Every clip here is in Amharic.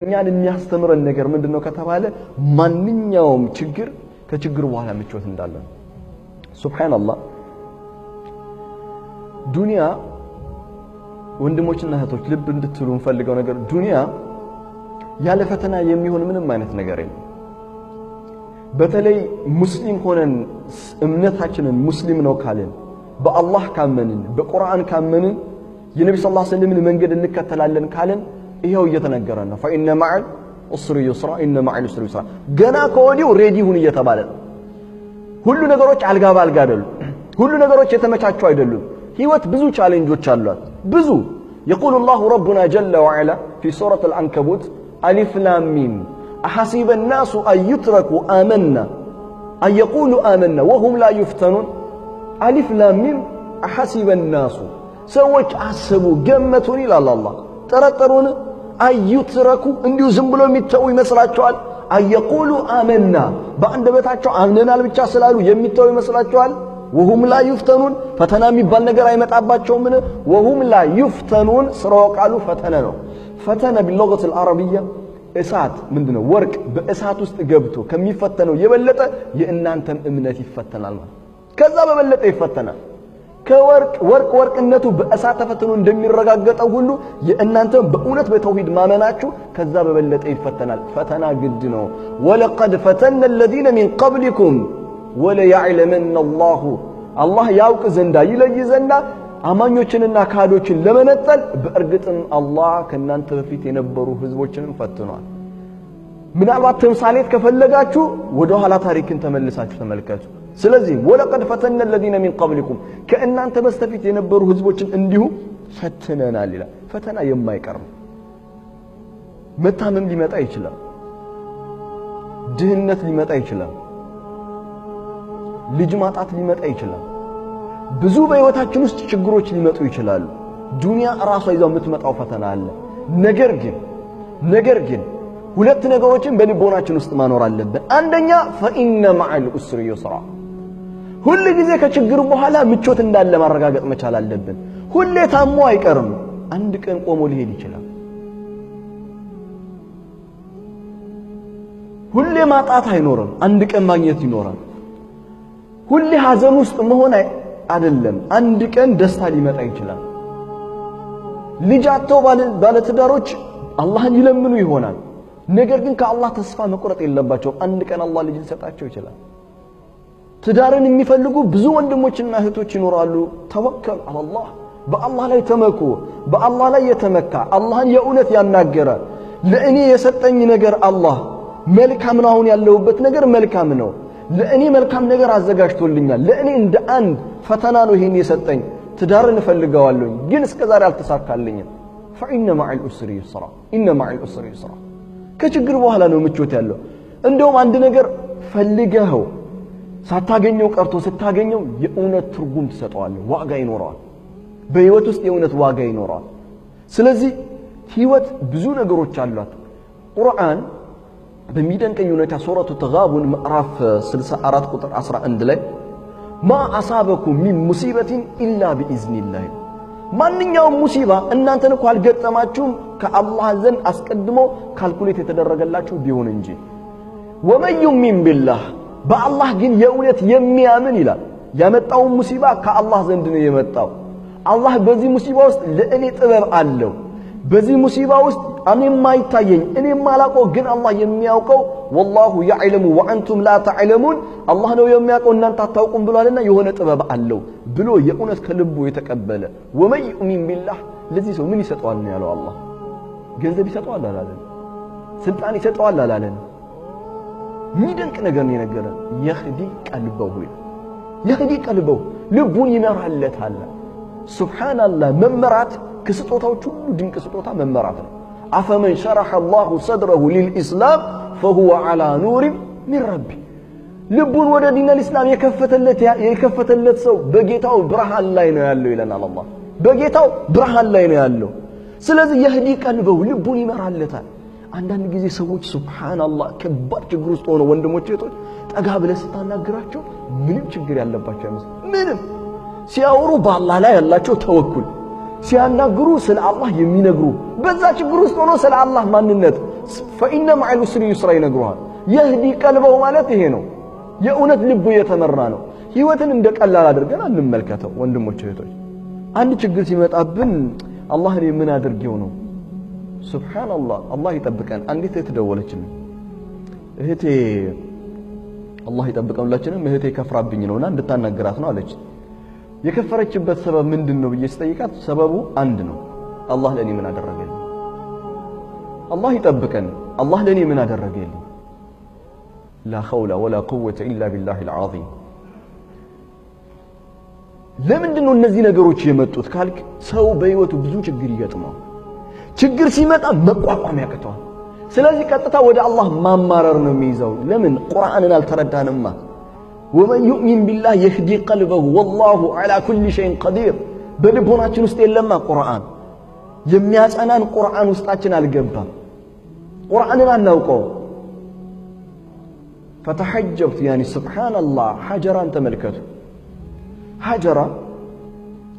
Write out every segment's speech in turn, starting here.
እኛን የሚያስተምረን ነገር ምንድነው ከተባለ ማንኛውም ችግር ከችግሩ በኋላ ምቾት እንዳለ ነው። ሱብሃንአላህ ዱንያ ወንድሞችና እህቶች ልብ እንድትሉ እንፈልገው ነገር ዱንያ ያለ ፈተና የሚሆን ምንም አይነት ነገር የለም። በተለይ ሙስሊም ሆነን እምነታችንን ሙስሊም ነው ካለን በአላህ ካመንን በቁርአን ካመንን የነብዩ ሰለላሁ ዐለይሂ ወሰለም መንገድ እንከተላለን ካለን ይሄው እየተነገረን ነው። ፈኢነ መዐል ዑስሪ ዩስራ ኢነ መዐል ዑስሪ ዩስራ ገና ከወዲሁ ሬዲ ሁን እየተባለ ነው። ሁሉ ነገሮች አልጋ ባልጋ አይደሉም። ሁሉ ነገሮች የተመቻቹ አይደሉም። ህይወት ብዙ ቻሌንጆች አሏት። ብዙ يقول الله ربنا جل وعلا في سورة العنكبوت ألف لام ميم أحسب الناس أن يتركوا آمنا أن يقولوا آمنا وهم لا يفتنون ألف لام ميم أحسب الناس سوّج أحسبوا جمتون إلى الله ترى አዩትረኩ እንዲሁ ዝም ብሎ የሚተው ይመስላችኋል? አየቁሉ አመና በአንደበታቸው አምነናል ብቻ ስላሉ የሚተው ይመስላችኋል? ወሁም ላ ይፍተኑን ፈተና የሚባል ነገር አይመጣባቸውም? ወሁም ላ ይፍተኑን ስራው ቃሉ ፈተነ ነው። ፈተነ باللغة العربية እሳት ምንድነው? ወርቅ በእሳት ውስጥ ገብቶ ከሚፈተነው የበለጠ የእናንተም እምነት ይፈተናል ማለት ከዛ በበለጠ ይፈተናል። ወርቅነቱ በእሳት ተፈትኖ እንደሚረጋገጠው ሁሉ የእናንተም በእውነት በተውሂድ ማመናችሁ ከዛ በበለጠ ይፈተናል። ፈተና ግድ ነው። ወለቀድ ፈተነ الذين من قبلكم وليعلمن الله ያውቅ ዘንዳ ይለይ ዘንዳ አማኞችንና ካዶችን ለመነጠል በእርግጥም አላህ ከናንተ በፊት የነበሩ ህዝቦችንም ፈትኗል። ምናልባት ተምሳሌት ከፈለጋችሁ ወደ ኋላ ታሪክን ተመልሳችሁ ተመልከቱ። ስለዚህ ወለቀድ ፈተነ الذين من قبلكم ከእናንተ በስተፊት የነበሩ ህዝቦችን እንዲሁ ፈትነናል ይላል። ፈተና የማይቀር ነው። መታመም ሊመጣ ይችላል። ድህነት ሊመጣ ይችላል። ልጅ ማጣት ሊመጣ ይችላል። ብዙ በህይወታችን ውስጥ ችግሮች ሊመጡ ይችላሉ። ዱንያ ራሷ ይዛው የምትመጣው ፈተና አለ። ነገር ግን ሁለት ነገሮችን በልቦናችን ውስጥ ማኖር አለብን። አንደኛ ፈኢነ መዐል ዑስሪ ዩስራ ሁሉ ጊዜ ከችግር በኋላ ምቾት እንዳለ ማረጋገጥ መቻል አለብን። ሁሌ ታሞ አይቀርም። አንድ ቀን ቆሞ ሊሄድ ይችላል። ሁሌ ማጣት አይኖርም። አንድ ቀን ማግኘት ይኖራል። ሁሌ ሐዘን ውስጥ መሆን አይደለም። አንድ ቀን ደስታ ሊመጣ ይችላል። ልጅ አጥተው ባለትዳሮች አላህን ይለምኑ ይሆናል። ነገር ግን ከአላህ ተስፋ መቁረጥ የለባቸው። አንድ ቀን አላህ ልጅ ሊሰጣቸው ይችላል። ትዳርን የሚፈልጉ ብዙ ወንድሞችና እህቶች ይኖራሉ። ተወከል አላህ በአላህ ላይ ተመኩ። በአላህ ላይ የተመካ አላህን የእውነት ያናገረ ለእኔ የሰጠኝ ነገር አላህ መልካም ነው። አሁን ያለሁበት ነገር መልካም ነው። ለእኔ መልካም ነገር አዘጋጅቶልኛል። ለእኔ እንደ አንድ ፈተና ነው ይሄን የሰጠኝ። ትዳርን እፈልገዋለሁ ግን እስከዛሬ አልተሳካልኝም። ፈኢነ መዐል ዑስሪ ዩስራ ኢነ መዐል ዑስሪ ዩስራ ከችግር በኋላ ነው ምቾት ያለው። እንደውም አንድ ነገር ፈልገው ሳታገኘው ቀርቶ ስታገኘው የእውነት ትርጉም ትሰጠዋለህ፣ ዋጋ ይኖረዋል። በህይወት ውስጥ የእውነት ዋጋ ይኖረዋል። ስለዚህ ህይወት ብዙ ነገሮች አሏት። ቁርአን በሚደንቀኝ ሁኔታ ሱረቱ ተጋቡን ምዕራፍ 64 ቁጥር 11 ላይ ማ አሳበኩም ሚን ሙሲበቲን ኢላ ቢኢዝኒላህ ማንኛውም ሙሲባ እናንተን እኮ አልገጠማችሁም ከአላህ ዘንድ አስቀድሞ ካልኩሌት የተደረገላችሁ ቢሆን እንጂ ወመን ዩሚን ቢላህ በአላህ ግን የእውነት የሚያምን ይላል ያመጣው ሙሲባ ከአላህ ዘንድ ነው የመጣው። አላህ በዚህ ሙሲባ ውስጥ ለእኔ ጥበብ አለው። በዚህ ሙሲባ ውስጥ እኔ የማይታየኝ እኔ የማላውቀው ግን አላህ የሚያውቀው ወላሁ يعلم وانتم لا تعلمون አላህ ነው የሚያውቀው እናንተ አታውቁም ብሏልና የሆነ ጥበብ አለው ብሎ የእውነት ከልቡ የተቀበለ ወመን ዩሚን ቢላህ ለዚህ ሰው ምን ይሰጠዋል ነው ያለው። አላህ ገንዘብ ይሰጠዋል አላለም። ስልጣን ይሰጠዋል አላለም። ሚደንቅ ነገር ነው የነገረን። يهدي قلبه ልቡን ይመራለታል። ሱብሃንአላህ መመራት ከስጦታዎች ሁሉ ድንቅ ስጦታ መመራት ነው። አፈመን شرح الله صدره للإسلام فهو على نور من ربه ልቡን ወደ ዲን الإسلام የከፈተለት ሰው በጌታው ብርሃን ላይ ነው ያለው ይለናል አላህ። በጌታው ብርሃን ላይ ነው ያለው። ስለዚህ يهدي قلبه ልቡን ይመራለታል። አንዳንድ ጊዜ ሰዎች ሱብሃንአላህ ከባድ ችግር ውስጥ ሆነው ወንድሞቼ እህቶች ጠጋ ብለህ ስታናግራቸው ምንም ችግር ያለባቸው አይመስልም። ምንም ሲያወሩ በአላህ ላይ ያላቸው ተወኩል ሲያናግሩ ስለ አላህ የሚነግሩ በዛ ችግር ውስጥ ሆኖ ስለ አላህ ማንነት ፈኢነ መዐል ዑስሪ ዩስራ ይነግሩሃል። የህዲ ቀልበው ማለት ይሄ ነው። የእውነት ልቡ የተመራ ነው። ህይወትን እንደ ቀላል አድርገን አንመልከተው ወንድሞች እህቶች። አንድ ችግር ሲመጣብን አላህ እኔ ምን አድርጌው ነው? ሱብሃንአላህ አላህ ይጠብቀን። አንዲት እህት ደወለችልኝ። እህቴ አላህ ይጠብቀን ሁላችንም። እህቴ ከፍራብኝ ነውና እንድታናገራት ነው አለች። የከፈረችበት ሰበብ ምንድነው ብዬ ስጠይቃት ሰበቡ አንድ ነው። አላህ ለኔ ምን አደረገልኝ? አላህ ይጠብቀን። አላህ ለኔ ምን አደረገልኝ? ላ ሐውለ ወላ ቁወተ ኢላ ቢላሂል ዐዚም። ለምንድነው እነዚህ ነገሮች የመጡት ካልክ ሰው በህይወቱ ብዙ ችግር ይገጥመዋል። ችግር ሲመጣ መቋቋም ያቅተዋል። ስለዚህ ቀጥታ ወደ አላህ ማማረር ነው የሚይዘው። ለምን? ቁርአንን አልተረዳንማ። ወመን ዩእሚን ቢላህ የህዲ ቀልበሁ ወላሁ ዐላ ኩሊ ሸይን ቀዲር። በልቦናችን ውስጥ የለማ ቁርአን የሚያጸናን ቁርአን ውስጣችን አልገባም። ቁርአንን አናውቀው። ፈተሐጀብት ያኒ ሱብሃንአላህ። ሐጀራን ተመልከቱ። ሐጀራ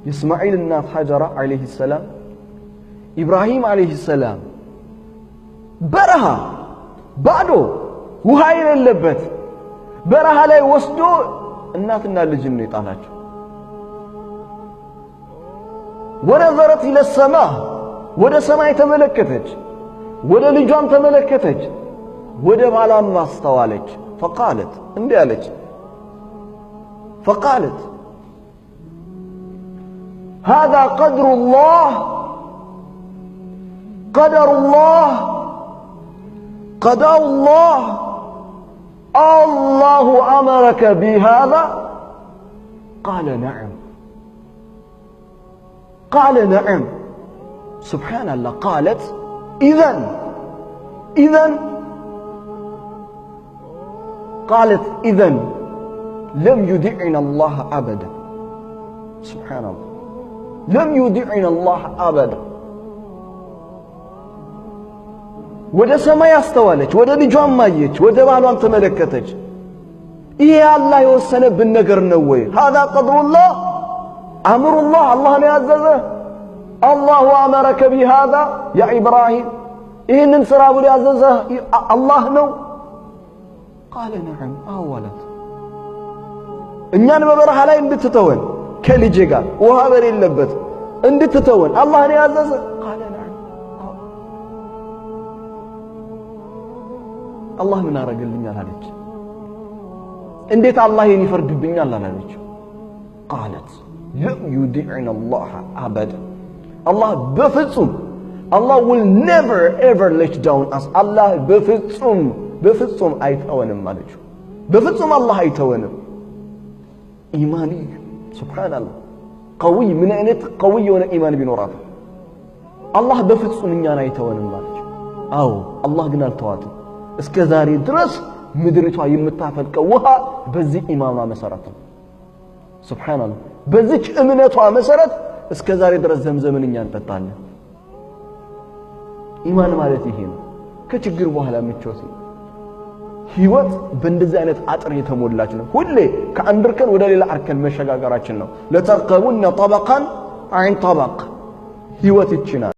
የእስማዒል እናት ሐጀራ ዐለይሂ ሰላም ኢብራሂም ዐለይሂ ሰላም በረሃ ባዶ ውሃ የሌለበት በረሃ ላይ ወስዶ እናትና ልጅን ነው የጣላቸው። ወነዘረት ኢለ ሰማ ወደ ሰማይ ተመለከተች፣ ወደ ልጇም ተመለከተች፣ ወደ ባሏም አስተዋለች። ፈቃለት እንዲህ አለች። ፈቃለት هذا قدر الله قدر الله قضاء الله الله أمرك بهذا؟ قال نعم. قال نعم. سبحان الله. قالت إذن قالت إذن لم يدعنا الله أبدا. سبحان الله. لم يدعنا الله أبدا. ወደ ሰማይ አስተዋለች፣ ወደ ልጇም አየች፣ ወደ ባሏም ተመለከተች። ይሄ አላህ የወሰነብን ነገር ነው ወይ? هذا قدر الله أمر الله الله ነው ያዘዘ። الله أمرك بهذا يا إبراهيم ይህንን ስራ ብሎ ያዘዘ አላህ ነው። قال نعم أولت እኛን በበረሃ ላይ እንድትተወን ከልጄ ጋር ውሃ በሌለበት እንድትተወን አላህ ነው ያዘዘ። قال نعم አላህ ምን አረገልኛል አለች። እንዴት አላህ ይሄን ይፈርድብኛል አላለች። قالت لا يدعنا الله أبدا. الله በፍጹም Allah will never ever let down us. Allah በፍጹም አይተወንም አለች። በፍጹም አላህ አይተወንም። ኢማኒ ሱብሃንአላህ قوي ምን አይነት قوي የሆነ ኢማን ቢኖራት አላህ በፍጹም እኛን አይተወንም አለች። አዎ አላህ ግን አልተዋትም። እስከ ዛሬ ድረስ ምድሪቷ የምታፈልቀው ውሃ በዚህ ኢማኗ መሰረት ነው። ሱብሃንአላህ በዚህ እምነቷ መሰረት እስከ ዛሬ ድረስ ዘምዘምን እኛ እንጠጣለን። ኢማን ማለት ይሄ ነው። ከችግር በኋላ ምቾት ህይወት በእንደዚህ አይነት አጥር የተሞላች ነው። ሁሌ ከአንድ እርከን ወደ ሌላ እርከን መሸጋገራችን ነው። ለተርቀቡነ ጠበቃን አይን ጠበቅ ህይወት ይችላል።